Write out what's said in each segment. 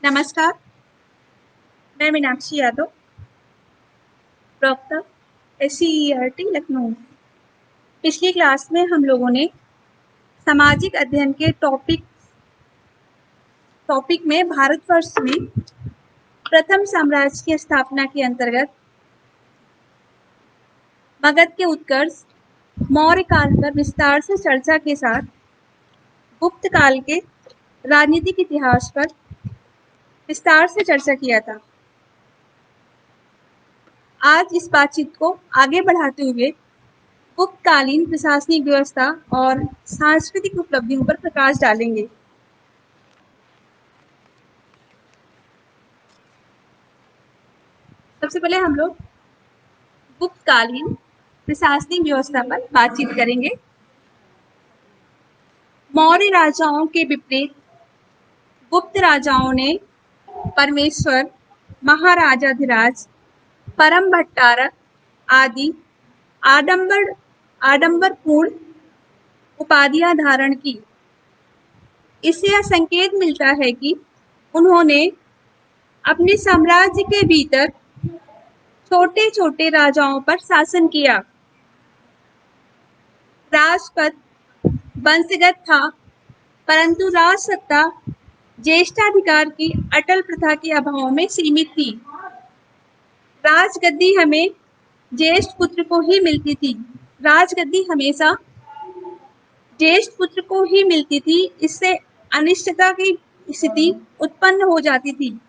नमस्कार, मैं मीनाक्षी यादव, प्रवक्ता SCERT लखनऊ। पिछली क्लास में हम लोगों ने सामाजिक अध्ययन के टॉपिक में भारतवर्ष में प्रथम साम्राज्य की स्थापना के अंतर्गत मगध के उत्कर्ष, मौर्य काल पर विस्तार से चर्चा के साथ गुप्त काल के राजनीतिक इतिहास पर विस्तार से चर्चा किया था। आज इस बातचीत को आगे बढ़ाते हुए गुप्तकालीन प्रशासनिक व्यवस्था और सांस्कृतिक उपलब्धियों पर प्रकाश डालेंगे। सबसे पहले हम लोग गुप्तकालीन प्रशासनिक व्यवस्था पर बातचीत करेंगे। मौर्य राजाओं के विपरीत गुप्त राजाओं ने परमेश्वर, महाराजाधिराज, परम भट्टारक आदि आडंबरपूर्ण उपाधियां धारण की। इससे यह संकेत मिलता है कि उन्होंने अपने साम्राज्य के भीतर छोटे छोटे राजाओं पर शासन किया। राजपद वंशगत था, परंतु राजसत्ता ज्येष्ठाधिकार की अटल प्रथा के अभाव में सीमित थी। राजगद्दी हमें ज्येष्ठ पुत्र को ही मिलती थी। राजगद्दी हमेशा ज्येष्ठ पुत्र को ही मिलती थी। इससे अनिश्चितता की स्थिति उत्पन्न हो जाती थी,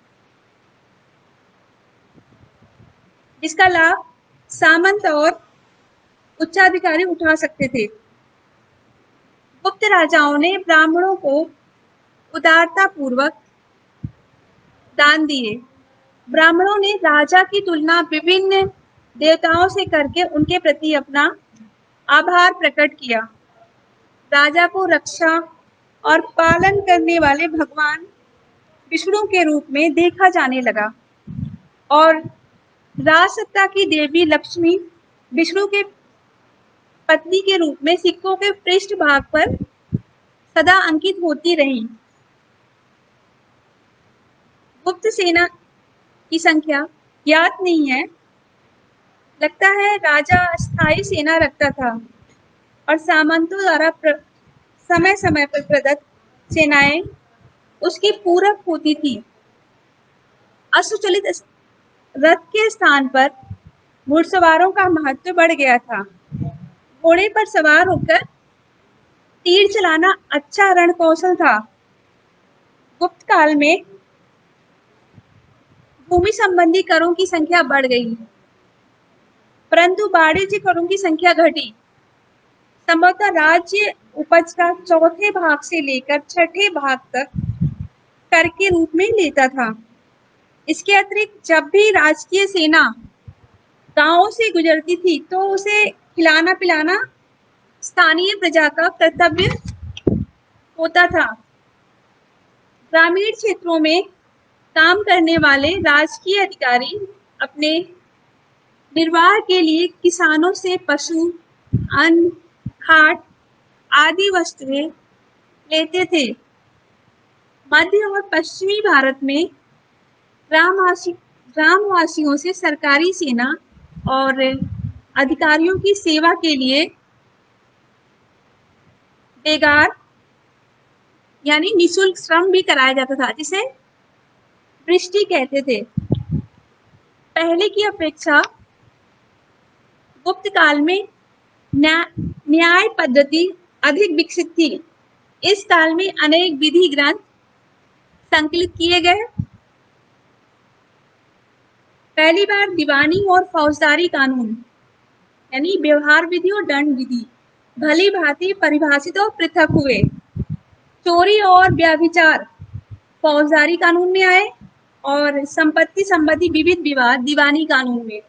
जिसका लाभ सामंत और उच्चाधिकारी उठा सकते थे। गुप्त राजाओं ने ब्राह्मणों को उदारता पूर्वक दान दिए। ब्राह्मणों ने राजा की तुलना विभिन्न देवताओं से करके उनके प्रति अपना आभार प्रकट किया। राजा को रक्षा और पालन करने वाले भगवान विष्णु के रूप में देखा जाने लगा और राजसत्ता की देवी लक्ष्मी विष्णु के पत्नी के रूप में सिक्कों के पृष्ठ भाग पर सदा अंकित होती रही। गुप्त सेना की संख्या ज्ञात नहीं है। लगता है राजा अस्थायी सेना रखता था और सामंतों द्वारा समय समय पर प्रदत्त सेनाएं उसकी पूरक होती थी। अश्वचलित रथ के स्थान पर घुड़सवारों का महत्व बढ़ गया था। घोड़े पर सवार होकर तीर चलाना अच्छा रण कौशल था। गुप्त काल में भूमि संबंधी करों की संख्या बढ़ गई, परंतु वाणिज्य करों की संख्या घटी। संभवतः राज्य उपज का चौथे भाग से लेकर छठे भाग तक कर के रूप में लेता था। इसके अतिरिक्त जब भी राजकीय सेना गांवों से गुजरती थी तो उसे खिलाना पिलाना स्थानीय प्रजा का कर्तव्य होता था। ग्रामीण क्षेत्रों में काम करने वाले राजकीय अधिकारी अपने निर्वाह के लिए किसानों से पशु, अन्न, खाट आदि वस्तुएं लेते थे। मध्य और पश्चिमी भारत में ग्रामवासियों से सरकारी सेना और अधिकारियों की सेवा के लिए बेगार यानी निःशुल्क श्रम भी कराया जाता था, जिसे वृष्टि कहते थे। पहले की अपेक्षा गुप्त काल में न्याय पद्धति अधिक विकसित थी। इस काल में अनेक विधि ग्रंथ संकलित किए गए। पहली बार दीवानी और फौजदारी कानून यानी व्यवहार विधि और दंड विधि भली भांति परिभाषित और पृथक हुए। चोरी और व्यभिचार फौजदारी कानून में आए और संपत्ति संबंधी विविध विवाद दीवानी कानून में।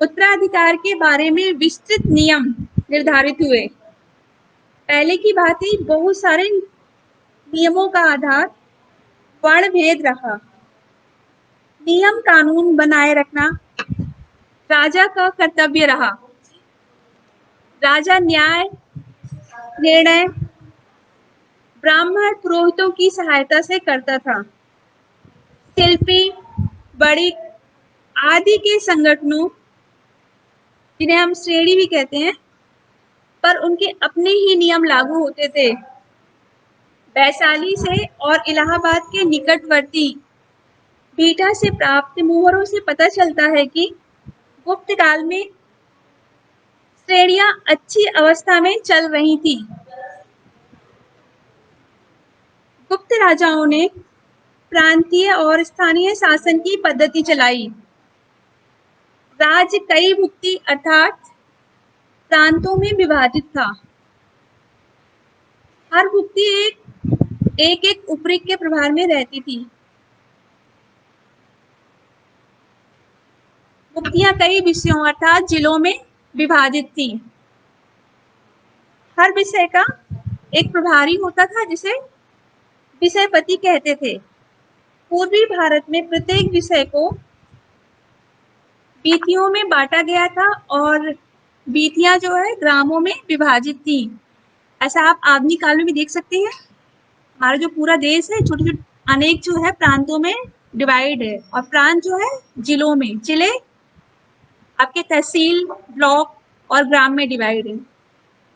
उत्तराधिकार के बारे में विस्तृत नियम निर्धारित हुए। पहले की भांति बहुत सारे नियमों का आधार वर्ण भेद रहा। नियम कानून बनाए रखना राजा का कर्तव्य रहा। राजा न्याय, निर्णय, ब्राह्मण पुरोहितों की सहायता से करता था। शिल्पी, बणिक आदि के संगठनों, जिन्हें हम श्रेणी भी कहते हैं, पर उनके अपने ही नियम लागू होते थे। वैशाली से और इलाहाबाद के निकटवर्ती बीटा से प्राप्त मुहरों से पता चलता है कि गुप्त काल में श्रेणियां अच्छी अवस्था में चल रही थी। गुप्त राजाओं ने प्रांतीय और स्थानीय शासन की पद्धति चलाई। राज्य कई भुक्ति अर्थात प्रांतों में विभाजित था। हर भुक्ति एक उपरीक के प्रभार में रहती थी। भुक्तियां कई विषयों अर्थात जिलों में विभाजित थी। हर विषय का एक प्रभारी होता था जिसे विषयपति कहते थे। पूर्वी भारत में प्रत्येक विषय को वीथियों में बांटा गया था और वीथियां जो है ग्रामों में विभाजित थी। ऐसा आप आधुनिक काल में भी देख सकते हैं। हमारा जो पूरा देश है छोटे छोटे अनेक जो है प्रांतों में डिवाइड है और प्रांत जो है जिलों में, जिले आपके तहसील, ब्लॉक और ग्राम में डिवाइड है।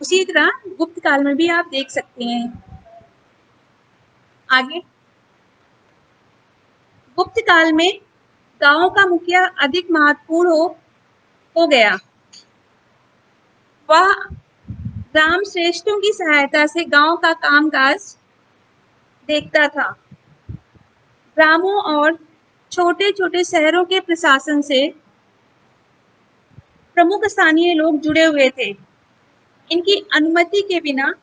उसी तरह गुप्त काल में भी आप देख सकते हैं। आगे गुप्त काल में गांवों का मुखिया अधिक महत्वपूर्ण हो गया। वह ग्राम श्रेष्ठों की सहायता से गांव का कामकाज देखता था। ग्रामों और छोटे छोटे शहरों के प्रशासन से प्रमुख स्थानीय लोग जुड़े हुए थे। इनकी अनुमति के बिना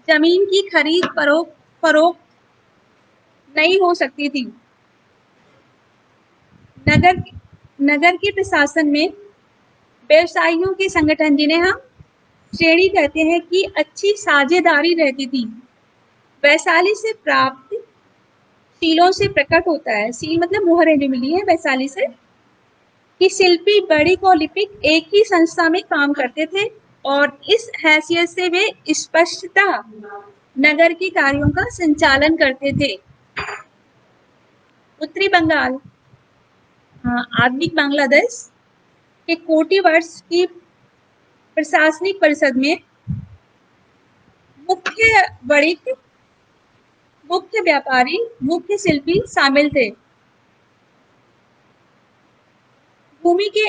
जमीन की खरीद फरोख्त नहीं हो सकती थी। नगर के प्रशासन में व्यवसायियों के संगठन, जिन्हें हम श्रेणी कहते हैं, की अच्छी साझेदारी रहती थी। वैशाली से प्राप्त सीलों से प्रकट होता है, सील मतलब मुहरें जो मिली है वैशाली से, कि शिल्पी, बणिक और लिपिक एक ही संस्था में काम करते थे और इस हैसियत से वे स्पष्टता नगर के कार्यों का संचालन करते थे। उत्तरी बंगाल, आधुनिक बांग्लादेश के कोटी वर्ष की प्रशासनिक परिषद में मुख्य बणिक, मुख्य व्यापारी, मुख्य शिल्पी शामिल थे। भूमि के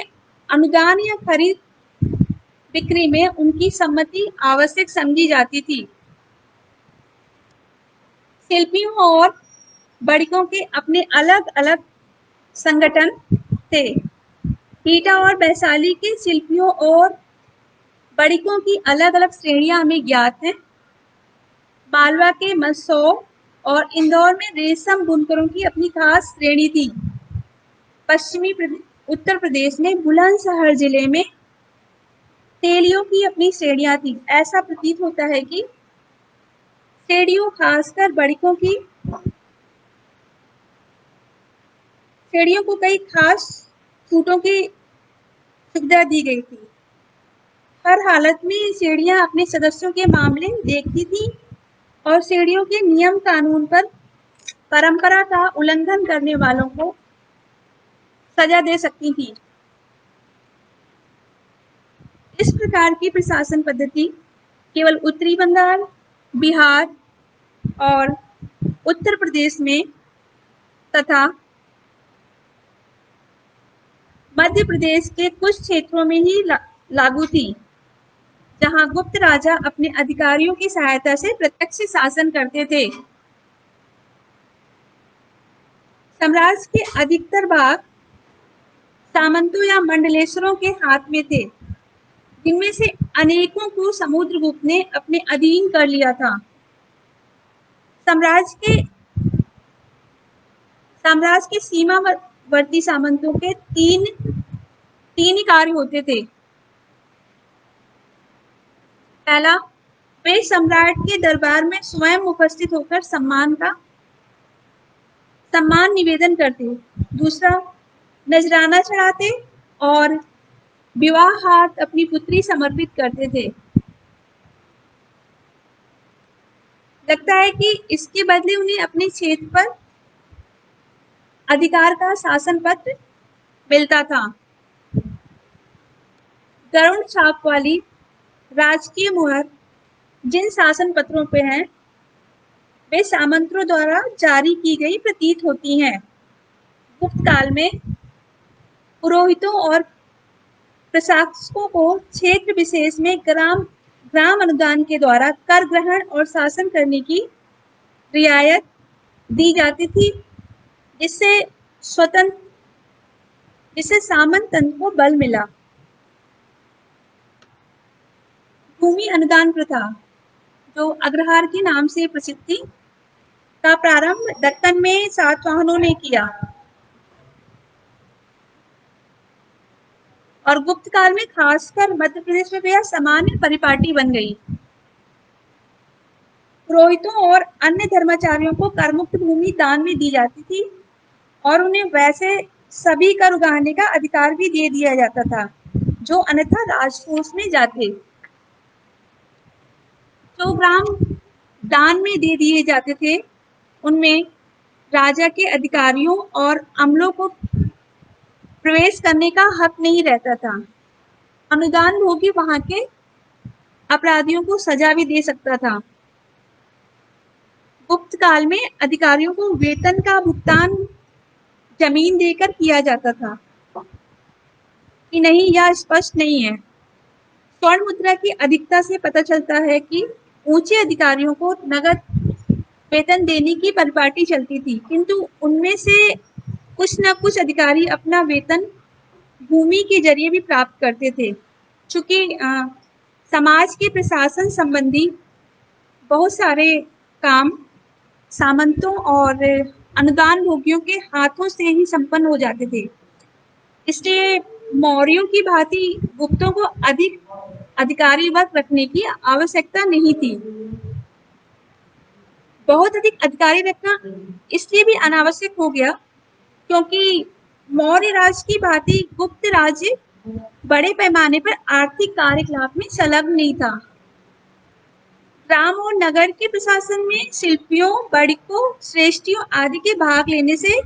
अनुदान या खरीद बिक्री में उनकी सम्मति आवश्यक समझी जाती थी। शिल्पियों और बणिकों के अपने अलग अलग संगठन थे। बीटा और वैशाली के शिल्पियों और बणिकों की अलग अलग श्रेणियां हमें ज्ञात हैं। मालवा के मंदसौर और इंदौर में रेशम बुनकरों की अपनी खास श्रेणी थी। उत्तर प्रदेश में बुलंदशहर जिले में तेलियों की अपनी श्रेणियां थी। ऐसा प्रतीत होता है कि श्रेणियों, खासकर बणिकों की श्रेणियों को कई खास छूटों की सुविधा दी गई थी। हर हालत में श्रेणियां अपने सदस्यों के मामले देखती थी और श्रेणियों के नियम कानून पर परंपरा का उल्लंघन करने वालों को सजा दे सकती थी। इस प्रकार की प्रशासन पद्धति केवल उत्तरी बंगाल, बिहार और उत्तर प्रदेश में तथा मध्य प्रदेश के कुछ क्षेत्रों में ही लागू थी, जहां गुप्त राजा अपने अधिकारियों की सहायता से प्रत्यक्ष शासन करते थे। साम्राज्य के अधिकतर भाग सामंतों या मंडलेश्वरों के हाथ में थे, जिनमें से अनेकों को समुद्रगुप्त ने अपने अधीन कर लिया था। साम्राज्य के सीमावर्ती सामंतों के तीन ही कार्य होते थे। पहला, वे सम्राट के दरबार में स्वयं उपस्थित होकर सम्मान निवेदन करते। दूसरा, नजराना चढ़ाते और विवाहार्थ अपनी पुत्री समर्पित करते थे। लगता है कि इसके बदले उन्हें अपने क्षेत्र पर अधिकार का शासन पत्र मिलता था। गरुड़ छाप वाली राजकीय मुहर जिन शासन पत्रों पे हैं, वे सामंतों द्वारा जारी की गई प्रतीत होती हैं। गुप्त काल में पुरोहितों और प्रशासकों को क्षेत्र विशेष में ग्राम ग्राम अनुदान के द्वारा कर ग्रहण और शासन करने की रियायत दी जाती थी, जिससे स्वतंत्र जिससे सामंत तंत्र को बल मिला। भूमि अनुदान प्रथा, जो अग्रहार के नाम से प्रसिद्ध थी, का प्रारंभ दक्कन में सातवाहनों ने किया और गुप्त काल में खासकर मध्य प्रदेश में यह सामान्य परिपाटी बन गई। पुरोहितों और अन्य धर्माचार्यों को करमुक्त भूमि दान में दी जाती थी और उन्हें वैसे सभी कर उगाहने का अधिकार भी दे दिया जाता था, जो अन्यथा राजकोष में जाते। जो ग्राम दान में दे दिए जाते थे, उनमें राजा के अधिकारियों और अमलों को प्रवेश करने का हक नहीं रहता था। अनुदान भोगी वहां के अपराधियों को सजा भी दे सकता था। गुप्त काल में अधिकारियों को वेतन का भुगतान जमीन देकर किया जाता था कि नहीं, यह स्पष्ट नहीं है। स्वर्ण मुद्रा की अधिकता से पता चलता है कि ऊंचे अधिकारियों को नगद वेतन देने की परिपाटी चलती थी, किंतु उनमें से कुछ न कुछ अधिकारी अपना वेतन भूमि के जरिए भी प्राप्त करते थे। चूंकि समाज के प्रशासन संबंधी बहुत सारे काम सामंतों और अनुदान भोगियों के हाथों से ही संपन्न हो जाते थे, इसलिए मौर्यों की भांति गुप्तों को अधिक अधिकारी वर्ग रखने की आवश्यकता नहीं थी। बहुत अधिक अधिकारी रखना इसलिए भी अनावश्यक हो गया क्योंकि मौर्य राज की भांति गुप्त राज्य बड़े पैमाने पर आर्थिक कार्यकलाप में संलग्न नहीं था। ग्राम और नगर के प्रशासन में शिल्पियों, बड़िकों, श्रेष्ठियों आदि के भाग लेने से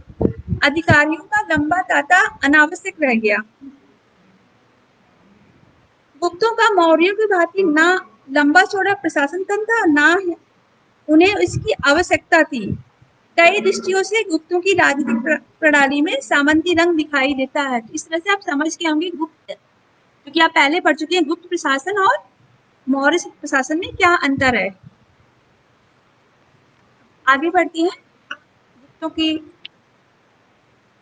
अधिकारियों का लंबा तांता अनावश्यक रह गया। गुप्तों का मौर्यों की भांति ना लंबा चौड़ा प्रशासन तंत्र, ना उन्हें इसकी आवश्यकता थी। कई दृष्टियों से गुप्तों की राजनीतिक प्रणाली में सामंती रंग दिखाई देता है। इस तरह से आप समझ के होंगे गुप्त, क्योंकि आप पहले पढ़ चुके हैं गुप्त प्रशासन और मौर्य प्रशासन में क्या अंतर है। आगे बढ़ती है गुप्तों की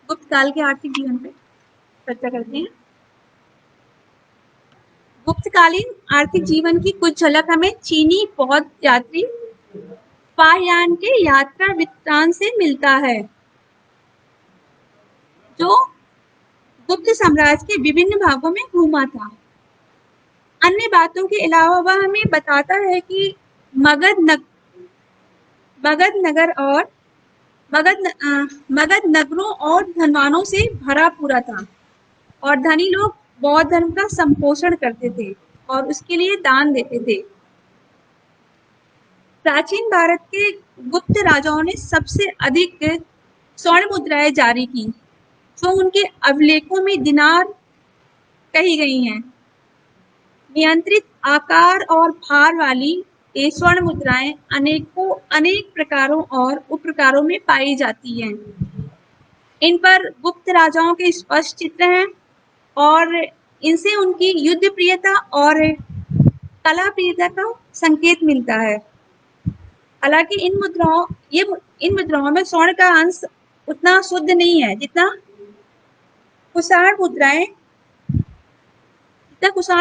गुप्त काल के आर्थिक जीवन पे चर्चा करते हैं। गुप्तकालीन आर्थिक जीवन की कुछ झलक हमें चीनी बौद्ध यात्री फाहयान के यात्रा वृत्तांत से मिलता है, जो गुप्त साम्राज्य के विभिन्न भागों में घूमा था। अन्य बातों के अलावा वह हमें बताता है कि मगध नगर और मगध नगरों और धनवानों से भरा पूरा था और धनी लोग बौद्ध धर्म का संपोषण करते थे और उसके लिए दान देते थे। प्राचीन भारत के गुप्त राजाओं ने सबसे अधिक स्वर्ण मुद्राएं जारी की, जो उनके अभिलेखों में दिनार कही गई हैं। नियंत्रित आकार और भार वाली ये स्वर्ण मुद्राएं अनेक प्रकारों और उपप्रकारों में पाई जाती हैं। इन पर गुप्त राजाओं के स्पष्ट चित्र हैं और इनसे उनकी युद्ध प्रियता और कला प्रियता का संकेत मिलता है। हालांकि इन मुद्राओं में स्वर्ण का अंश उतना शुद्ध नहीं है जितना कुषाण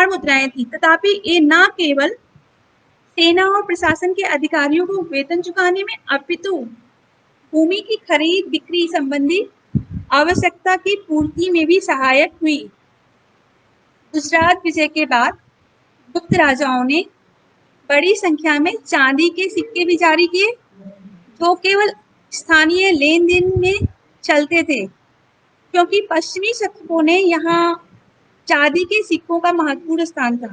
मुद्राएं थी। तथापि ये न केवल सेना और प्रशासन के अधिकारियों को वेतन चुकाने में, अपितु भूमि की खरीद बिक्री संबंधी आवश्यकता की पूर्ति में भी सहायक हुई। गुजरात विजय के बाद गुप्त राजाओं ने बड़ी संख्या में चांदी के सिक्के भी जारी किए, जो केवल स्थानीय लेन देन में चलते थे, क्योंकि पश्चिमी शासकों ने यहाँ चांदी के सिक्कों का महत्वपूर्ण स्थान था।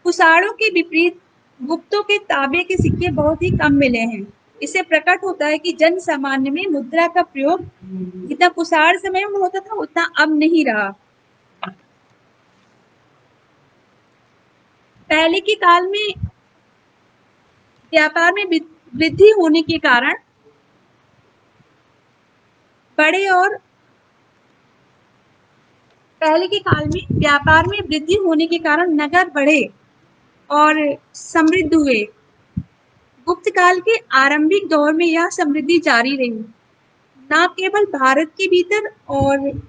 कुषाणों के विपरीत गुप्तों के तांबे के सिक्के बहुत ही कम मिले हैं। इससे प्रकट होता है कि जन सामान्य में मुद्रा का प्रयोग जितना कुषाण समय में होता था उतना अब नहीं रहा। पहले के काल में व्यापार में वृद्धि होने के कारण बड़े और पहले के काल में व्यापार में वृद्धि होने के कारण नगर बढ़े और समृद्ध हुए। गुप्त काल के आरंभिक दौर में यह समृद्धि जारी रही। न केवल भारत के भीतर और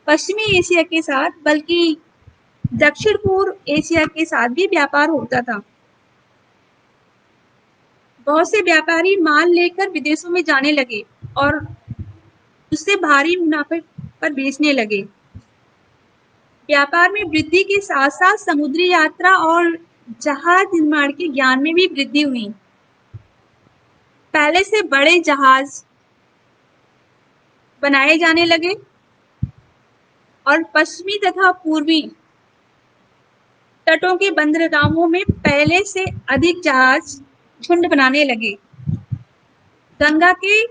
पश्चिमी एशिया के साथ बल्कि दक्षिण पूर्व एशिया के साथ भी व्यापार होता था। बहुत से व्यापारी माल लेकर विदेशों में जाने लगे और उससे भारी मुनाफे पर बेचने लगे। व्यापार में वृद्धि के साथ साथ समुद्री यात्रा और जहाज निर्माण के ज्ञान में भी वृद्धि हुई। पहले से बड़े जहाज बनाए जाने लगे और पश्चिमी तथा पूर्वी तटों के बंदरगाहों में पहले से अधिक जहाज झुंड बनाने लगे। गंगा के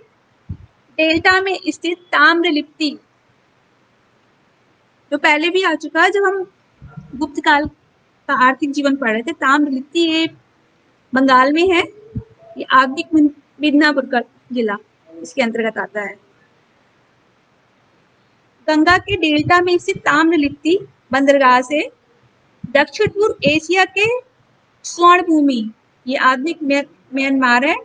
डेल्टा में स्थित ताम्रलिप्ति जो पहले भी आ चुका है जब हम गुप्त काल का आर्थिक जीवन पढ़ रहे थे। ताम्रलिप्ति ये बंगाल में है। ये आधुनिक मिदनापुर का जिला इसके अंतर्गत आता है। गंगा के डेल्टा में स्थित ताम्रलिप्ति बंदरगाह से दक्षिण पूर्व एशिया के स्वर्ण भूमि ये आधुनिक म्यांमार है,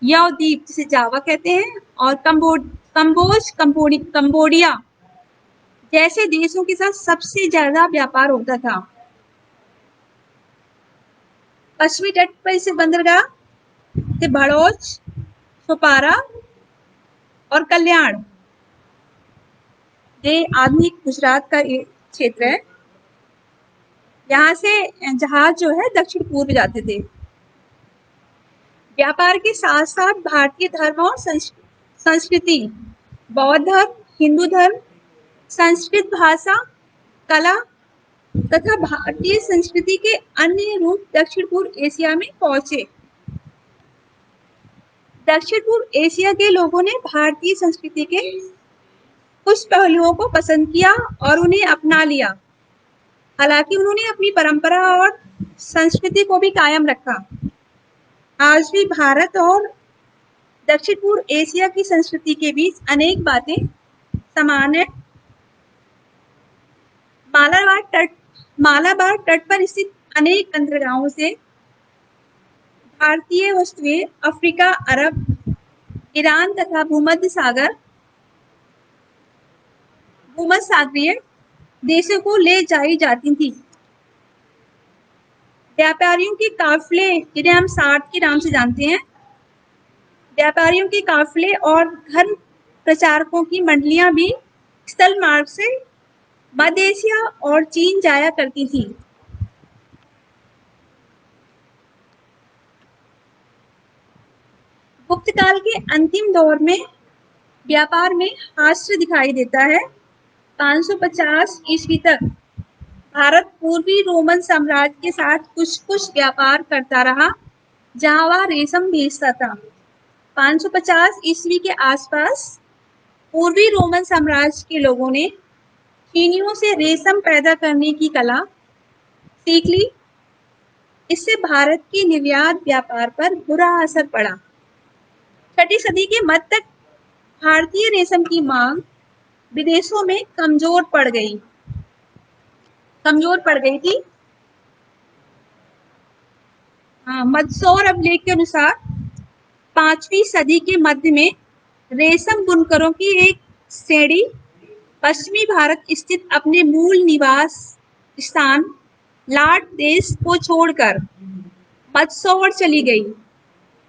याओ द्वीप जिसे जावा कहते हैं, और कंबोडिया जैसे देशों के साथ सबसे ज्यादा व्यापार होता था। पश्चिमी तट पर स्थित बंदरगाह थे भड़ोच, सोपारा और कल्याण। ये आधुनिक गुजरात का क्षेत्र है। यहाँ से जहाज जो है दक्षिण पूर्व जाते थे। व्यापार के साथ साथ भारतीय धर्म और संस्कृति, बौद्ध धर्म, हिंदू धर्म, संस्कृत भाषा, कला तथा भारतीय संस्कृति के अन्य रूप दक्षिण पूर्व एशिया में पहुंचे। दक्षिण पूर्व एशिया के लोगों ने भारतीय संस्कृति के कुछ पहलुओं को पसंद किया और उन्हें अपना लिया। हालांकि उन्होंने अपनी परंपरा और संस्कृति को भी कायम रखा। आज भी भारत और दक्षिण पूर्व एशिया की संस्कृति के बीच अनेक बातें समान है। मालाबार तट पर स्थित अनेक बंदरगाहों से भारतीय वस्तुएं अफ्रीका, अरब, ईरान तथा भूमध्यसागरीय देशों को ले जाई जाती थी। व्यापारियों के काफिले जिन्हें हम साठ के नाम से जानते हैं, व्यापारियों के काफिले और धर्म प्रचारकों की मंडलियां भी स्थल मार्ग से मध्य एशिया और चीन जाया करती थी। गुप्त काल के अंतिम दौर में व्यापार में हास्य दिखाई देता है। 550 ईस्वी तक भारत पूर्वी रोमन साम्राज्य के साथ कुछ व्यापार करता रहा, जहां वह रेशम बेचता था। 550 ईस्वी के आसपास पूर्वी रोमन साम्राज्य के लोगों ने चीनियों से रेशम पैदा करने की कला सीख ली। इससे भारत के निर्यात व्यापार पर बुरा असर पड़ा। 6वीं सदी के मध्य तक भारतीय रेशम की मांग विदेशों में कमजोर पड़ गई थी। मदसौर अभिलेख के अनुसार 5वीं सदी के मध्य में रेशम बुनकरों की एक श्रेणी पश्चिमी भारत स्थित अपने मूल निवास स्थान लाट देश को छोड़कर मदसौर चली गई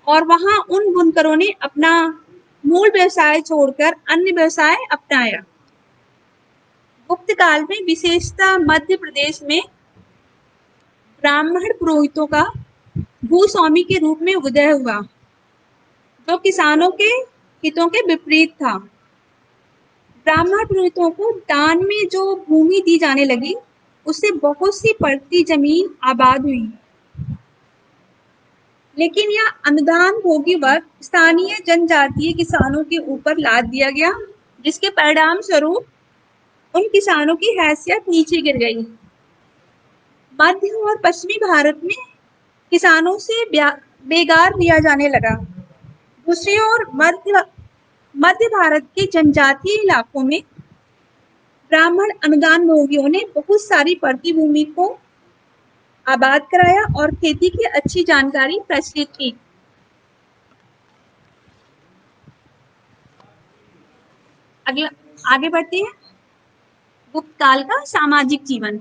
और वहां उन बुनकरों ने अपना मूल व्यवसाय छोड़कर अन्य व्यवसाय अपनाया। गुप्त काल में विशेषतः मध्य प्रदेश में ब्राह्मण पुरोहितों का भूस्वामी के रूप में उदय हुआ, जो किसानों के हितों के विपरीत था। ब्राह्मण पुरोहितों को दान में जो भूमि दी जाने लगी, उससे बहुत सी पड़ती जमीन आबाद हुई। लेकिन यह अनुदान भोगी वर्ग स्थानीय जनजातीय किसानों के ऊपर लाद दिया गया, जिसके परिणाम स्वरूप उन किसानों की हैसियत नीचे गिर गई। मध्य और पश्चिमी भारत में किसानों से बेगार लिया जाने लगा। दूसरी ओर मध्य भारत के जनजातीय इलाकों में ब्राह्मण अनुदान भोगियों ने बहुत सारी पड़ती भूमि को आबाद कराया और खेती की अच्छी जानकारी प्रचलित की। अगला आगे बढ़ते हैं। गुप्त काल का सामाजिक जीवन।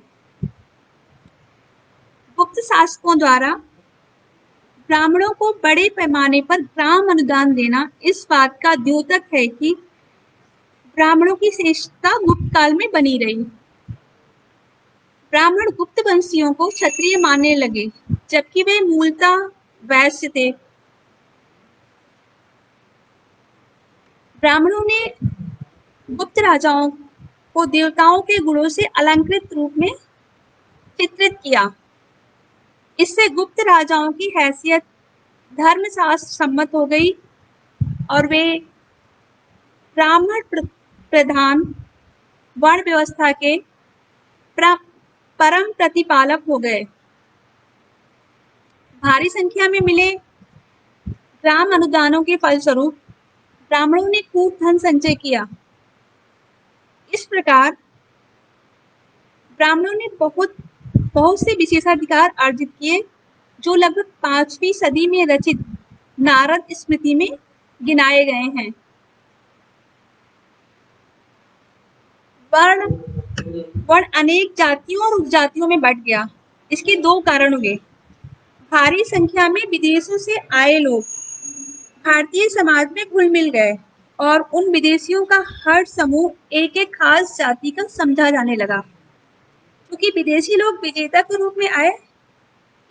गुप्त शासकों द्वारा ब्राह्मणों को बड़े पैमाने पर ग्राम अनुदान देना इस बात का द्योतक है कि ब्राह्मणों की श्रेष्ठता गुप्त काल में बनी रही। ब्राह्मण गुप्त वंशियों को क्षत्रिय मानने लगे, जबकि वे मूलतः वैश्य थे। ब्राह्मणों ने गुप्त राजाओं को देवताओं के गुणों से अलंकृत रूप में चित्रित किया। इससे गुप्त राजाओं की हैसियत धर्मशास्त्र सम्मत हो गई और वे ब्राह्मण प्रधान वर्ण व्यवस्था के परम प्रतिपालक हो गए। भारी संख्या में मिले ग्राम अनुदानों के फलस्वरूप ब्राह्मणों ने खूब धन संचय किया। इस प्रकार ब्राह्मणों ने बहुत से विशेषाधिकार अर्जित किए, जो लगभग 5वीं सदी में रचित नारद स्मृति में गिनाए गए हैं। वर्ण अनेक जातियों और उपजातियों में बंट गया। इसके 2 कारण हुए। भारी संख्या में विदेशों से आए लोग भारतीय समाज में घुल मिल गए और उन विदेशियों का हर समूह एक एक खास जाति का समझा जाने लगा। क्योंकि विदेशी लोग विजेता के रूप में आए,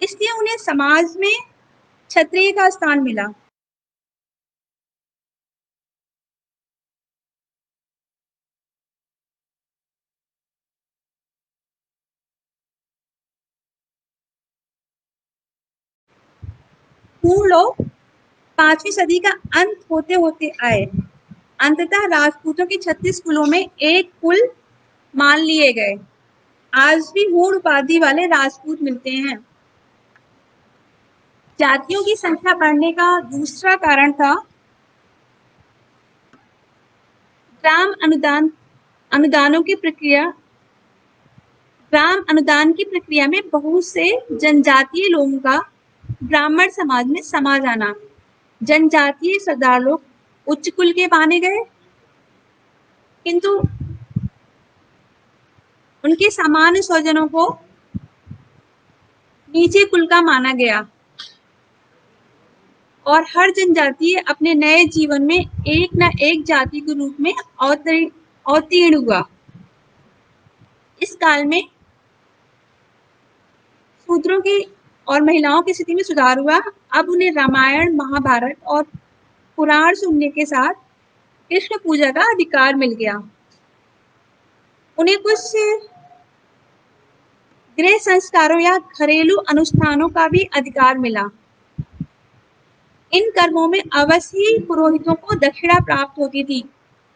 इसलिए उन्हें समाज में क्षत्रिय का स्थान मिला। पूर्ण लोग 5वीं सदी का अंत होते होते आए। अंततः राजपूतों के 36 कुलों में एक कुल मान लिए गए। आज भी हूण उपाधि वाले राजपूत मिलते हैं। जातियों की संख्या बढ़ने का दूसरा कारण था ग्राम अनुदानों की प्रक्रिया। ग्राम अनुदान की प्रक्रिया में बहुत से जनजातीय लोगों का ब्राह्मण समाज में समा जाना। जनजातीय सरदार लोग उच्च कुल के माने गए, किंतु उनके सामान्य स्वजनों को नीचे कुल का माना गया और हर जनजातीय अपने नए जीवन में एक न एक जाति के रूप में अवतीर्ण हुआ। इस काल में शूद्रों की और महिलाओं की स्थिति में सुधार हुआ। अब उन्हें रामायण, महाभारत और पुराण सुनने के साथ कृष्ण पूजा का अधिकार मिल गया। उन्हें कुछ गृह संस्कारों या घरेलू अनुष्ठानों का भी अधिकार मिला। इन कर्मों में अवश्य ही पुरोहितों को दक्षिणा प्राप्त होती थी।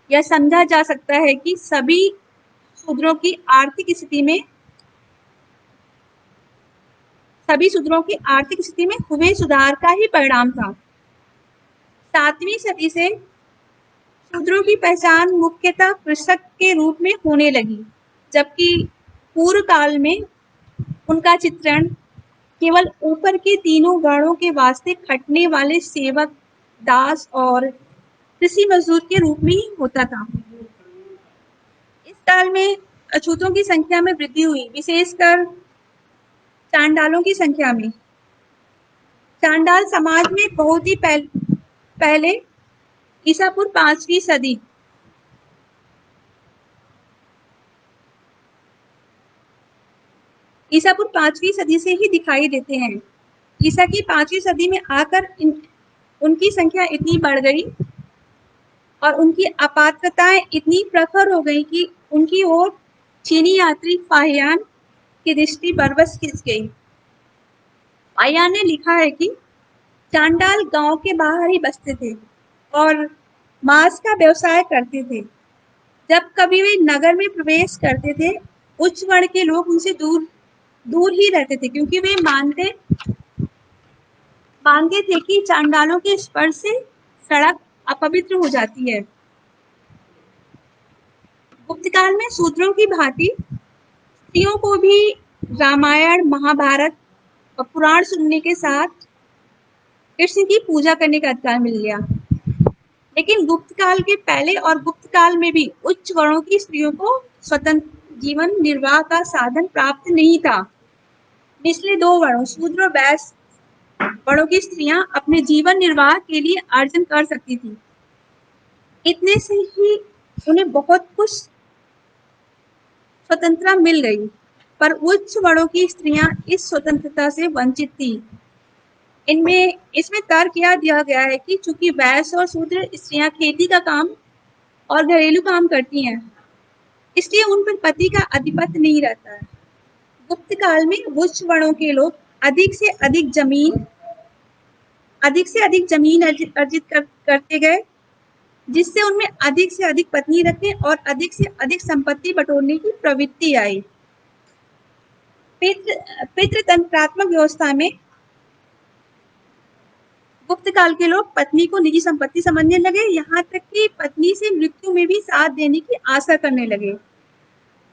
यह समझा जा सकता है कि सभी शूद्रों की आर्थिक स्थिति में हुए सुधार का ही परिणाम था। 7वीं सदी से शूद्रों की पहचान मुख्यतः कृषक के रूप में होने लगी, जबकि पूर्व काल में उनका चित्रण केवल ऊपर के तीनों वर्णों के वास्ते खटने वाले सेवक, दास और कृषि मजदूर के रूप में ही होता था। इस काल में अछूतों की संख्या में वृद्धि हुई, विशेषकर चांडालों की संख्या में। चांडाल समाज में बहुत ही पहले ईसा पूर्व 5वीं सदी से ही दिखाई देते हैं। ईसा की 5वीं सदी में आकर उनकी संख्या इतनी बढ़ गई और उनकी अपात्रताएं इतनी प्रखर हो गई कि उनकी ओर चीनी यात्री फाहियान की दृष्टि बरबस खिंच गई। फाहियान ने लिखा है कि चांडाल गांव के बाहर ही बसते थे और मांस का व्यवसाय करते थे। जब कभी वे नगर में प्रवेश करते थे, उच्च वर्ण के लोग उनसे दूर दूर ही रहते थे, क्योंकि वे मानते थे कि चांडालों के स्पर्श से सड़क अपवित्र हो जाती है। गुप्तकाल में शूद्रों की भांति स्त्रियों को भी रामायण, महाभारत और पुराण सुनने के साथ कृष्ण की पूजा करने का अधिकार मिल गया। लेकिन गुप्त काल के पहले और गुप्त काल में भी उच्च वर्णों की स्त्रियों को स्वतंत्र जीवन निर्वाह का साधन प्राप्त नहीं था। निचले दो वर्णों शूद्र और वैश्य वर्णों की स्त्रियां अपने जीवन निर्वाह के लिए अर्जन कर सकती थी। इतने से ही उन्हें बहुत कुछ स्वतंत्रता मिल गई, पर उच्च वर्णों की स्त्रियां इस स्वतंत्रता से वंचित थी। इसमें तर्क यह दिया गया है कि चूंकि वैश्य और शूद्र स्त्रियां खेती का काम और घरेलू काम करती हैं, इसलिए उन पर पति का आधिपत्य नहीं रहता है। गुप्त काल में उच्च वर्णों के लोग अधिक से अधिक जमीन अर्जित करते गए, जिससे उनमें अधिक से अधिक पत्नी रखने और अधिक से अधिक संपत्ति बटोरने की प्रवृत्ति आई। पितृतंत्रात्मक व्यवस्था में गुप्त काल के लोग पत्नी को निजी संपत्ति समझने लगे, यहाँ तक कि पत्नी से मृत्यु में भी साथ देने की आशा करने लगे।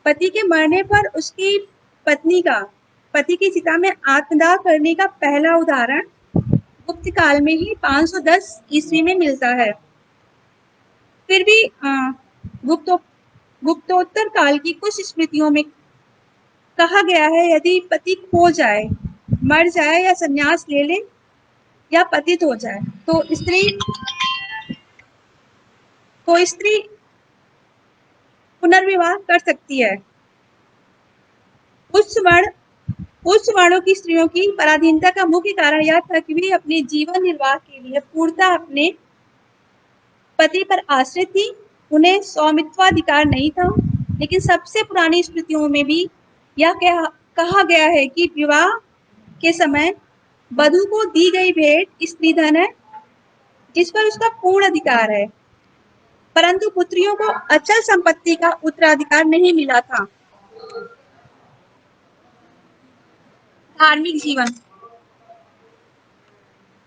पति के मरने पर उसकी पत्नी का पति की चिता में आत्मदाह करने का पहला उदाहरण गुप्त काल में ही 510 ईस्वी में मिलता है। फिर भी गुप्तोत्तर काल की कुछ स्मृतियों में कहा गया है, यदि पति खो जाए, मर जाए या संन्यास ले ले या पतित हो जाए तो स्त्री पुनर्विवाह कर सकती है। उच्च वर्णों की स्त्रियों की पराधीनता का मुख्य कारण यह था कि वे अपने जीवन निर्वाह के लिए पूर्णतः अपने पति पर आश्रित थी। उन्हें स्वामित्वाधिकार नहीं था। लेकिन सबसे पुरानी स्मृतियों में भी यह कहा गया है कि विवाह के समय वधू को दी गई भेंट स्त्री धन है, जिस पर उसका पूर्ण अधिकार है, परंतु पुत्रियों को अचल संपत्ति का उत्तराधिकार नहीं मिला था। धार्मिक जीवन।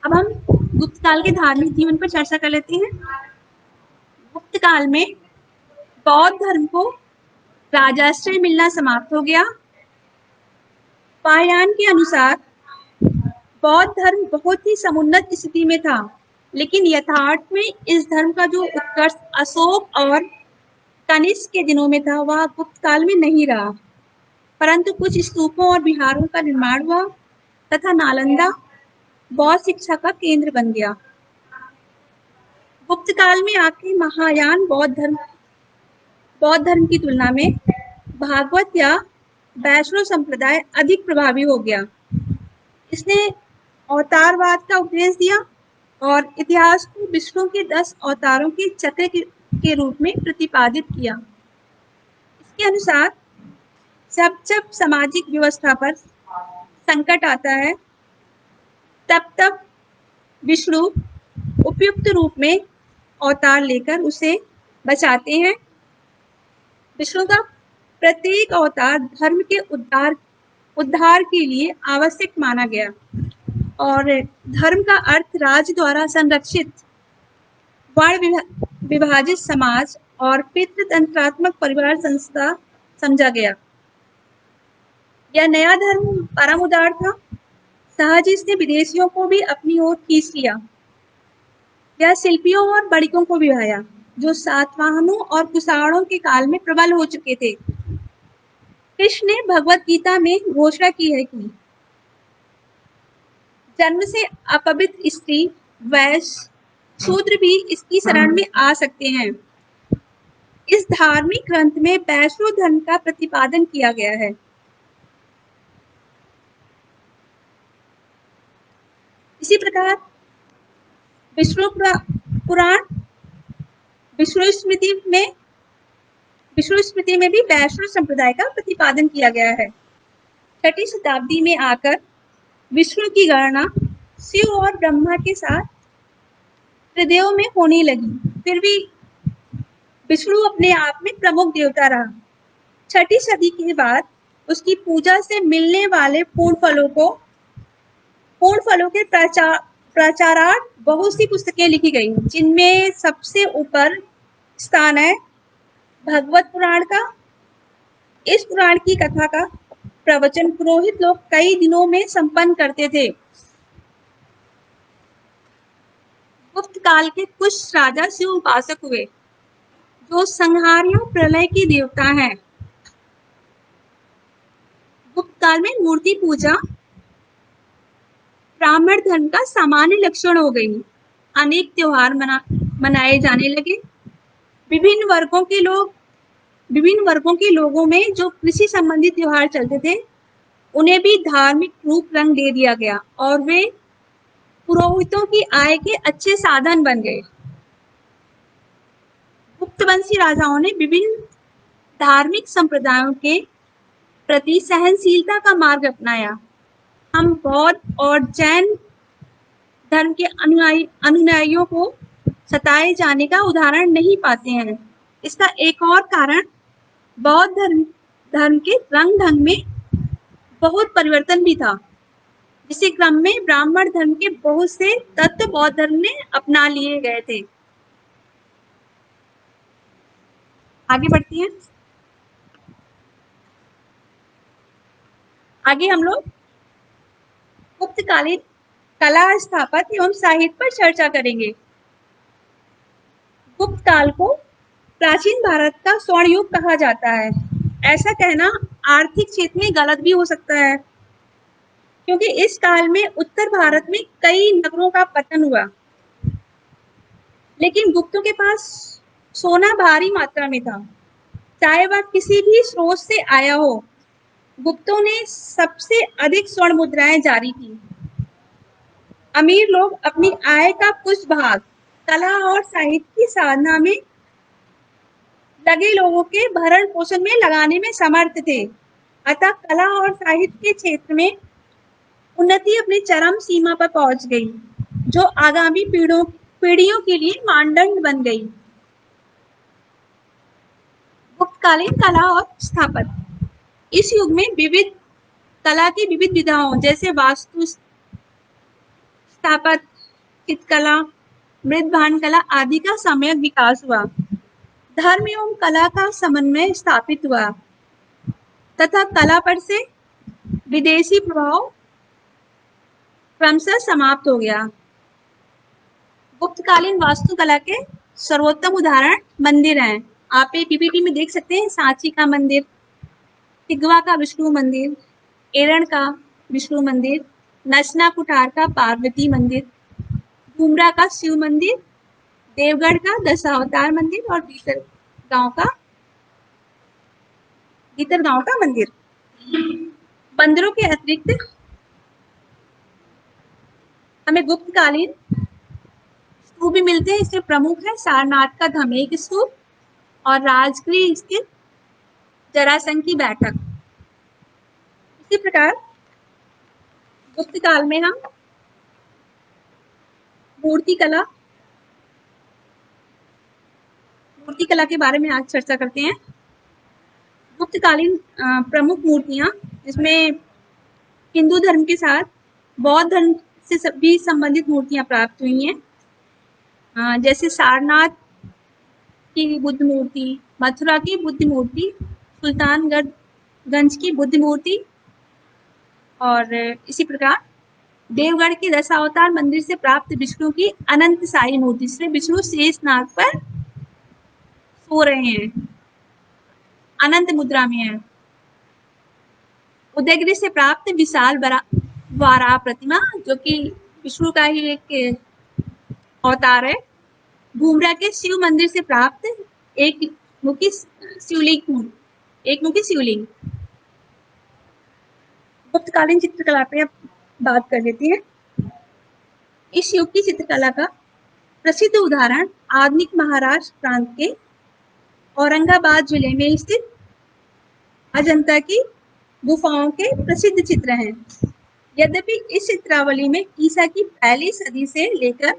अब हम गुप्त काल के धार्मिक जीवन पर चर्चा कर लेते हैं। गुप्त काल में बौद्ध धर्म को राजाश्रय मिलना समाप्त हो गया। पायन के अनुसार बौद्ध धर्म बहुत ही समुन्नत स्थिति में था, लेकिन यथार्थ में इस धर्म का जो उत्कर्ष अशोक और कनिष्क के दिनों में था, वह गुप्त काल में नहीं रहा, परंतु कुछ स्तूपों और विहारों का निर्माण हुआ तथा नालंदा बौद्ध शिक्षा का केंद्र बन गया। गुप्त काल में आके महायान बौद्ध धर्म की तुलना में भागवत या वैष्णव संप्रदाय अधिक प्रभावी हो गया। इसने अवतारवाद का उपदेश दिया और इतिहास को विष्णु के 10 अवतारों के चक्र के रूप में प्रतिपादित किया। इसके अनुसार जब सामाजिक व्यवस्था पर संकट आता है, तब विष्णु उपयुक्त रूप में अवतार लेकर उसे बचाते हैं। विष्णु का प्रत्येक अवतार धर्म के उद्धार के लिए आवश्यक माना गया और धर्म का अर्थ राज्य द्वारा संरक्षित वर्ण विभाजित समाज और पितृतंत्रात्मक परिवार संस्था समझा गया। यह नया धर्म परम उदार था। सहज इसने विदेशियों को भी अपनी ओर खींच लिया। यह शिल्पियों और बणिकों को भी भाया, जो सातवाहनों और कुषाणों के काल में प्रबल हो चुके थे। कृष्ण ने भगवत गीता में घोषणा की है कि जन्म से अपवित्र स्त्री, वैश्य, शूद्र भी इसकी शरण में आ सकते हैं। इस धार्मिक ग्रंथ में वैष्णव धर्म का प्रतिपादन किया गया है। इसी प्रकार विष्णु पुराण, विष्णु स्मृति में भी वैष्णव संप्रदाय का प्रतिपादन किया गया है। 6वीं शताब्दी में आकर विष्णु की गणना शिव और ब्रह्मा के साथ त्रिदेव में होने लगी। फिर भी विष्णु अपने आप में प्रमुख देवता रहा। 6ठी सदी के बाद उसकी पूजा से मिलने वाले पूर्ण फलों के प्रचारार्थ बहुत सी पुस्तकें लिखी गई, जिनमें सबसे ऊपर स्थान है भगवत पुराण का। इस पुराण की कथा का प्रवचन पुरोहित लोग कई दिनों में संपन्न करते थे। गुप्त काल के कुछ राजा शिव उपासक हुए, जो संहारियों प्रलय की देवता हैं। गुप्त काल में मूर्ति पूजा ब्राह्मण धर्म का सामान्य लक्षण हो गई। अनेक त्योहार मनाए जाने लगे। विभिन्न वर्गों के लोगों में जो कृषि संबंधी त्योहार चलते थे, उन्हें भी धार्मिक रूप रंग दे दिया गया और वे पुरोहितों की आय के अच्छे साधन बन गए। गुप्तवंशी राजाओं ने विभिन्न धार्मिक संप्रदायों के प्रति सहनशीलता का मार्ग अपनाया। हम बौद्ध और जैन धर्म के अनुयायियों को सताए जाने का उदाहरण नहीं पाते हैं। इसका एक और कारण बौद्ध धर्म के रंग ढंग में बहुत परिवर्तन भी था, जिसके क्रम में ब्राह्मण धर्म के बहुत से तत्व बौद्ध धर्म में अपना लिए गए थे। आगे बढ़ती हैं। आगे हम लोग गुप्तकालीन कला, स्थापत्य एवं साहित्य पर चर्चा करेंगे। गुप्त काल को प्राचीन भारत का स्वर्ण युग कहा जाता है। ऐसा कहना आर्थिक क्षेत्र में गलत भी हो सकता है, क्योंकि इस काल में उत्तर भारत में कई नगरों का पतन हुआ, लेकिन गुप्तों के पास सोना भारी मात्रा में था, चाहे वह किसी भी स्रोत से आया हो। गुप्तों ने सबसे अधिक स्वर्ण मुद्राएं जारी की। अमीर लोग अपनी आय का कुछ भाग कला और साहित्य की साधना में लगे लोगों के भरण पोषण में लगाने में समर्थ थे। अतः कला और साहित्य के क्षेत्र में उन्नति अपनी चरम सीमा पर पहुंच गई, जो आगामी पीढ़ियों के लिए मानदंड बन गई। गुप्तकालीन कला और स्थापत्य। इस युग में विविध कला की विविध विधाओं जैसे वास्तु स्थापत्य, चित्रकला, मृदभान कला आदि का सम्यक विकास हुआ। धर्म एवं कला का समन्वय स्थापित हुआ तथा कला पर से विदेशी प्रभाव क्रमशः समाप्त हो गया। गुप्तकालीन वास्तुकला के सर्वोत्तम उदाहरण मंदिर हैं। आप ये पीपीटी में देख सकते हैं। सांची का मंदिर, तिगवा का विष्णु मंदिर, एरण का विष्णु मंदिर, नचना कुठार का पार्वती मंदिर, डूमरा का शिव मंदिर, देवगढ़ का दशावतार मंदिर और भीतर गांव का मंदिर। मंदिरों के अतिरिक्त हमें गुप्तकालीन स्तूप भी मिलते हैं। इसमें प्रमुख है सारनाथ का धमेक स्तूप और राजगृह स्थित जरासंध की बैठक। इसी प्रकार गुप्त काल में हम मूर्ति कला के बारे में आज चर्चा करते हैं। गुप्तकालीन प्रमुख मूर्तियां, जिसमें हिंदू धर्म के साथ बौद्ध धर्म से भी संबंधित मूर्तियां प्राप्त हुई हैं, जैसे सारनाथ की बुद्ध मूर्ति, मथुरा की बुद्ध मूर्ति, सुल्तानगंज की बुद्ध मूर्ति और इसी प्रकार देवगढ़ के दशावतार मंदिर से प्राप्त विष्णु की अनंत साई मूर्ति, जिसमें विष्णु शेष नाग पर सो रहे हैं, अनंत मुद्रा में है। उदयगिरि से प्राप्त विशाल वाराह प्रतिमा, जो कि विष्णु का ही एक अवतार है। डूमरा के शिव मंदिर से प्राप्त एक मुखी शिवलिंग। गुप्तकालीन चित्रकला पे अब बात कर लेते हैं। इस युग की चित्रकला का प्रसिद्ध उदाहरण आधुनिक महाराष्ट्र प्रांत के औरंगाबाद जिले में स्थित अजंता की गुफाओं के प्रसिद्ध चित्र हैं। यद्यपि इस चित्रावली में ईसा की पहली सदी से लेकर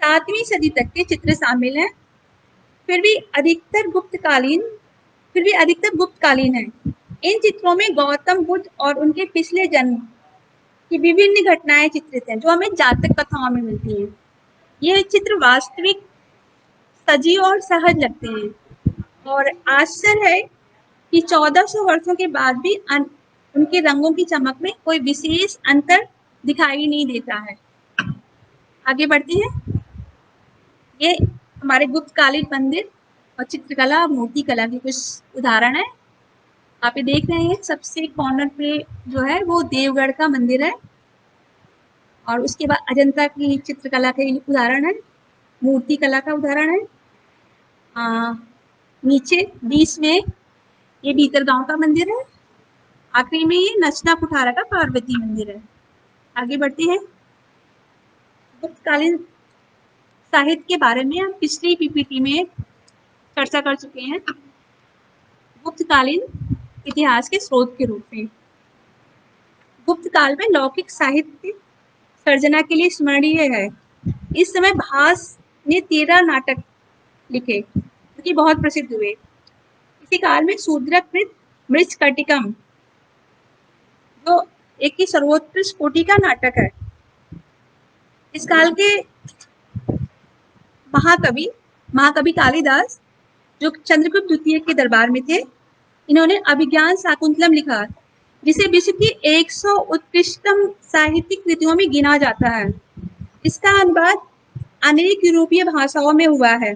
7वीं सदी तक के चित्र शामिल हैं, फिर भी अधिकतर गुप्तकालीन है। इन चित्रों में गौतम बुद्ध और उनके पिछले जन्म की विभिन्न घटनाएं चित्रित हैं, जो हमें जातक कथाओं में मिलती हैं। ये चित्र वास्तविक, सजीव और सहज लगते हैं, और आश्चर्य है कि 1400 वर्षों के बाद भी उनके रंगों की चमक में कोई विशेष अंतर दिखाई नहीं देता है। आगे बढ़ते हैं। ये हमारे गुप्तकालीन मंदिर और चित्रकला, मूर्ति कला के कुछ उदाहरण है। आप ये देख रहे हैं, सबसे कॉर्नर पे जो है वो देवगढ़ का मंदिर है, और उसके बाद अजंता की चित्रकला के उदाहरण है, मूर्ति कला का उदाहरण है। नीचे बीच में ये भीतरगांव का मंदिर है, आखिरी में ये नचना कुठारा का पार्वती मंदिर है। आगे बढ़ते हैं। गुप्तकालीन साहित्य के बारे में हम पिछली पीपीटी में चर्चा कर चुके हैं। गुप्तकालीन इतिहास के स्रोत के रूप में गुप्त काल में लौकिक साहित्य सर्जना के लिए स्मरणीय है। इस समय भास ने 13 नाटक लिखे, जो कि बहुत प्रसिद्ध हुए। इसी काल में शूद्रकृत मृच्छकटिकम, जो एक ही सर्वोत्कृष्ट कोटि का नाटक है। इस काल के महाकवि कालिदास, जो चंद्रगुप्त द्वितीय के दरबार में थे, इन्होंने अभिज्ञान शाकुंतलम लिखा, जिसे विश्व की 100 उत्कृष्टतम साहित्यिक कृतियों में गिना जाता है। इसका अनुवाद अनेक यूरोपीय भाषाओं में हुआ है।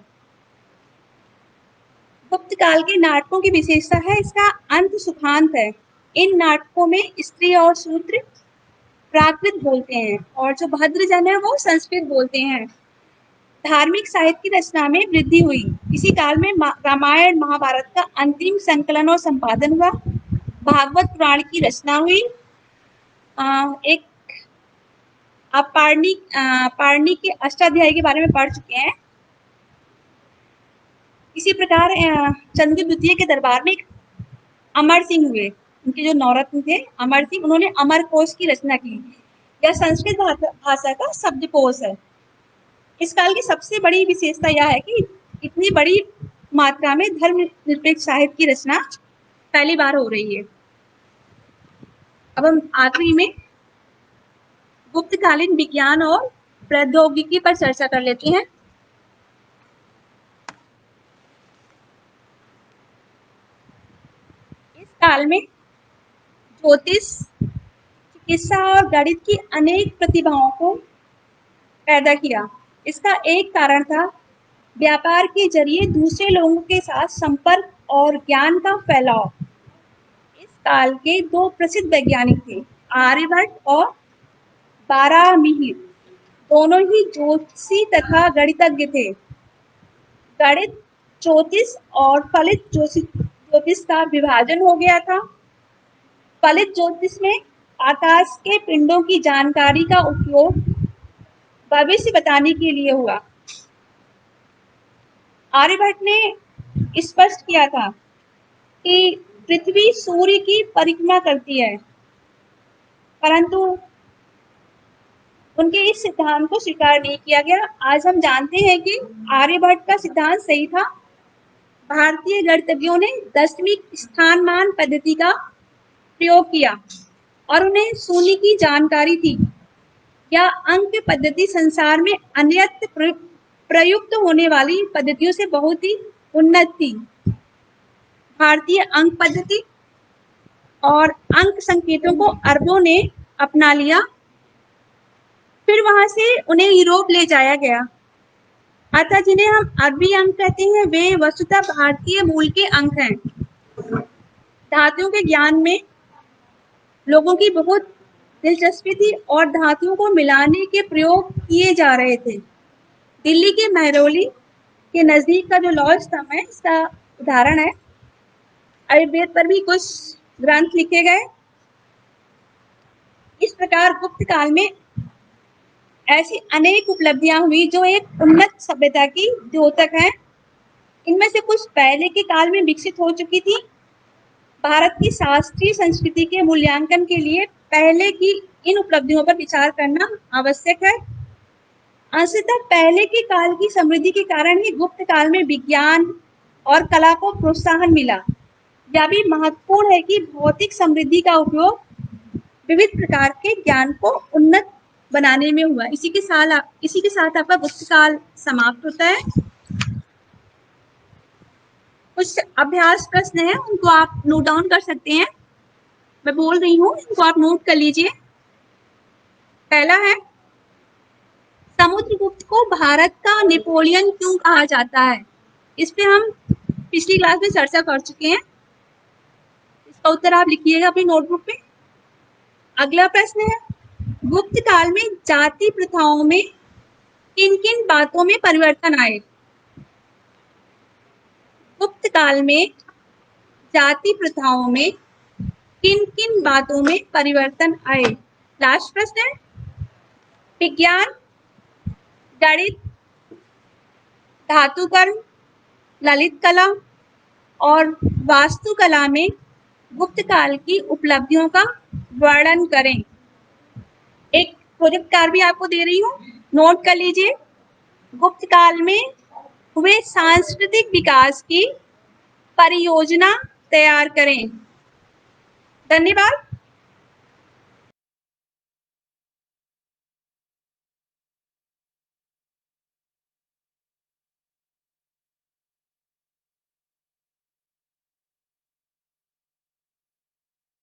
गुप्त काल के नाटकों की विशेषता है इसका अंत सुखांत है। इन नाटकों में स्त्री और शूद्र प्राकृत बोलते हैं, और जो भद्रजन है वो संस्कृत बोलते हैं। धार्मिक साहित्य की रचना में वृद्धि हुई। इसी काल में रामायण महाभारत का अंतिम संकलन और संपादन हुआ। भागवत पुराण की रचना हुई। एक आप पारणी के अष्टाध्यायी के बारे में पढ़ चुके हैं। इसी प्रकार चंद्रगुप्त द्वितीय के दरबार में एक अमर सिंह हुए, उनके जो नौरत्न थे अमर सिंह, उन्होंने अमर कोश की रचना की। यह संस्कृत भाषा का शब्दकोश है। इस काल की सबसे बड़ी विशेषता यह है कि इतनी बड़ी मात्रा में धर्मनिरपेक्ष साहित्य की रचना पहली बार हो रही है। अब हम आखिरी में गुप्तकालीन विज्ञान और प्रौद्योगिकी पर चर्चा कर लेते हैं। इस काल में ज्योतिष, चिकित्सा और गणित की अनेक प्रतिभाओं को पैदा किया। इसका एक कारण था व्यापार के जरिए दूसरे लोगों के साथ संपर्क और ज्ञान का फैलाव। इस काल के 2 प्रसिद्ध वैज्ञानिक थे, आर्यभट्ट और बारामीहिर। दोनों ही ज्योतिषी तथा गणितज्ञ थे। गणित, ज्योतिष और फलित ज्योतिष का विभाजन हो गया था। फलित ज्योतिष में आकाश के पिंडों की जानकारी का उपयोग भविष्य बताने के लिए हुआ। आर्यभट्ट ने स्पष्ट किया था कि पृथ्वी सूर्य की परिक्रमा करती है, परंतु उनके इस सिद्धांत को स्वीकार नहीं किया गया। आज हम जानते हैं कि आर्यभट्ट का सिद्धांत सही था। भारतीय गणितज्ञों ने दशमिक स्थानमान पद्धति का प्रयोग किया और उन्हें शून्य की जानकारी थी। यह अंक पद्धति संसार में अन्यत्र प्रयुक्त होने वाली पद्धतियों से बहुत ही उन्नत थी। भारतीय अंक पद्धति और अंक संकेतों को अरबों ने अपना लिया, फिर वहां से उन्हें यूरोप ले जाया गया। अतः जिन्हें हम अरबी अंक कहते हैं, वे वस्तुतः भारतीय मूल के अंक हैं। धातुओं के ज्ञान में लोगों की बहुत दिलचस्पी थी और धातुओं को मिलाने के प्रयोग किए जा रहे थे। दिल्ली के महरौली के नजदीक का जो लौह स्तंभ है, इसका उदाहरण है। आयुर्वेद पर भी कुछ ग्रंथ लिखे गए। इस प्रकार गुप्त काल में ऐसी अनेक उपलब्धियां हुई जो एक उन्नत सभ्यता की द्योतक हैं। इनमें से कुछ पहले के काल में विकसित हो चुकी थी। भारत की शास्त्रीय संस्कृति के मूल्यांकन के लिए पहले की इन उपलब्धियों पर विचार करना आवश्यक है। अंशतः पहले के काल की समृद्धि के कारण ही गुप्त काल में विज्ञान और कला को प्रोत्साहन मिला। यह भी महत्वपूर्ण है कि भौतिक समृद्धि का उपयोग विविध प्रकार के ज्ञान को उन्नत बनाने में हुआ। इसी के साथ आपका गुप्त काल समाप्त होता है। कुछ अभ्यास प्रश्न है, उनको आप नोट डाउन कर सकते हैं। मैं बोल रही हूँ, इनको आप नोट कर लीजिए। पहला है, समुद्रगुप्त को भारत का नेपोलियन क्यों कहा जाता है? इस पे हम पिछली क्लास में चर्चा कर चुके हैं। इसका उत्तर आप लिखिएगा अपनी नोटबुक पे। अगला प्रश्न है, गुप्त काल में जाति प्रथाओं में किन किन बातों में परिवर्तन आए? गुप्त काल में जाति प्रथाओं में किन किन बातों में परिवर्तन आए? लास्ट प्रश्न है, विज्ञान, गणित, धातुकर्म, ललित कला और वास्तुकला में गुप्त काल की उपलब्धियों का वर्णन करें। एक प्रोजेक्ट कार्य भी आपको दे रही हूँ, नोट कर लीजिए। गुप्त काल में हुए सांस्कृतिक विकास की परियोजना तैयार करें। धन्यवाद।